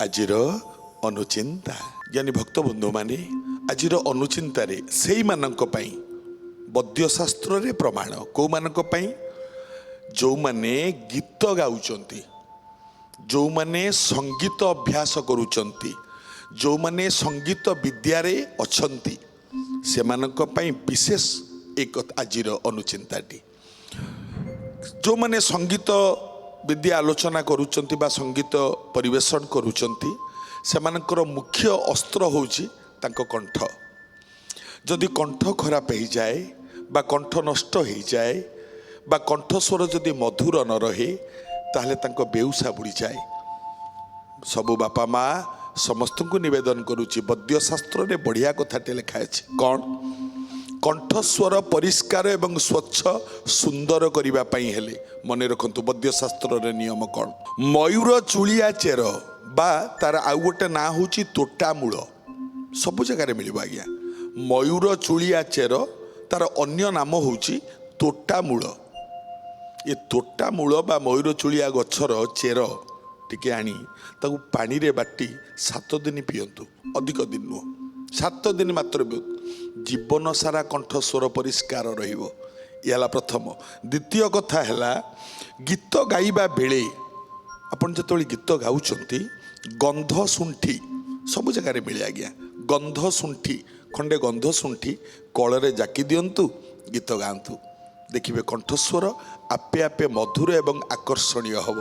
ଆଜିର ଅନୁଚିନ୍ତା ଜ୍ଞାନୀ ଭକ୍ତ ବନ୍ଧୁମାନେ ଆଜିର ଅନୁଚିନ୍ତାରେ ସେଇମାନଙ୍କ ପାଇଁ ବଦ୍ୟଶାସ୍ତ୍ରରେ ପ୍ରମାଣ କୋଉମାନଙ୍କ ପାଇଁ ଯେଉଁମାନେ ଗୀତ ଗାଉଛନ୍ତି ଯେଉଁମାନେ ସଙ୍ଗୀତ ଅଭ୍ୟାସ କରୁଛନ୍ତି ଯେଉଁମାନେ ସଙ୍ଗୀତ ବିଦ୍ୟାରେ ଅଛନ୍ତି ସେମାନଙ୍କ ପାଇଁ ବିଶେଷ ଏକ ଆଜିର ଅନୁଚିନ୍ତାଟି ଯେଉଁମାନେ ସଙ୍ଗୀତ ବିଦ୍ୟା ଆଲୋଚନା କରୁଛନ୍ତି ବା ସଙ୍ଗୀତ ପରିବେଷଣ କରୁଛନ୍ତି ସେମାନଙ୍କର ମୁଖ୍ୟ ଅସ୍ତ୍ର ହେଉଛି ତାଙ୍କ କଣ୍ଠ ଯଦି କଣ୍ଠ ଖରାପ ହେଇଯାଏ ବା କଣ୍ଠ ନଷ୍ଟ ହେଇଯାଏ ବା କଣ୍ଠସ୍ୱର ଯଦି ମଧୁର ନ ରହେ ତାହେଲେ ତାଙ୍କ ବେଉସା ବୁଡ଼ିଯାଏ। ସବୁ ବାପା ମା ସମସ୍ତଙ୍କୁ ନିବେଦନ କରୁଛି ବଦ୍ୟଶାସ୍ତ୍ରରେ ବଢ଼ିଆ କଥାଟେ ଲେଖା ଅଛି କ'ଣ କଣ୍ଠସ୍ୱର ପରିଷ୍କାର ଏବଂ ସ୍ୱଚ୍ଛ ସୁନ୍ଦର କରିବା ପାଇଁ ହେଲେ ମନେ ରଖନ୍ତୁ ବଦ୍ୟଶାସ୍ତ୍ରର ନିୟମ କ'ଣ ମୟୂର ଚୁଳିଆ ଚେର ବା ତାର ଆଉ ଗୋଟେ ନାଁ ହେଉଛି ତୋଟା ମୂଳ ସବୁ ଜାଗାରେ ମିଳିବ ଆଜ୍ଞା ମୟୂର ଚୁଳିଆ ଚେର ତାର ଅନ୍ୟ ନାମ ହେଉଛି ତୋଟା ମୂଳ ଏ ତୋଟା ମୂଳ ବା ମୟୂର ଚୁଳିଆ ଗଛର ଚେର ଟିକେ ଆଣି ତାକୁ ପାଣିରେ ବାଟି 7 ଦିନ ପିଅନ୍ତୁ ଅଧିକ ଦିନ ନୁହଁ 7 ଦିନ ମାତ୍ର ଜୀବନ ସାରା କଣ୍ଠସ୍ୱର ପରିଷ୍କାର ରହିବ ଇଏ ହେଲା ପ୍ରଥମ ଦ୍ୱିତୀୟ କଥା ହେଲା ଗୀତ ଗାଇବା ବେଳେ ଆପଣ ଯେତେବେଳେ ଗୀତ ଗାଉଛନ୍ତି ଗନ୍ଧ ଶୁଣ୍ଠି ସବୁ ଜାଗାରେ ମିଳେ ଆଜ୍ଞା ଗନ୍ଧ ଶୁଣ୍ଠି ଖଣ୍ଡେ ଗନ୍ଧ ଶୁଣ୍ଠି କଳରେ ଜାକି ଦିଅନ୍ତୁ ଗୀତ ଗାଆନ୍ତୁ ଦେଖିବେ କଣ୍ଠସ୍ୱର ଆପେ ଆପେ ମଧୁର ଏବଂ ଆକର୍ଷଣୀୟ ହେବ।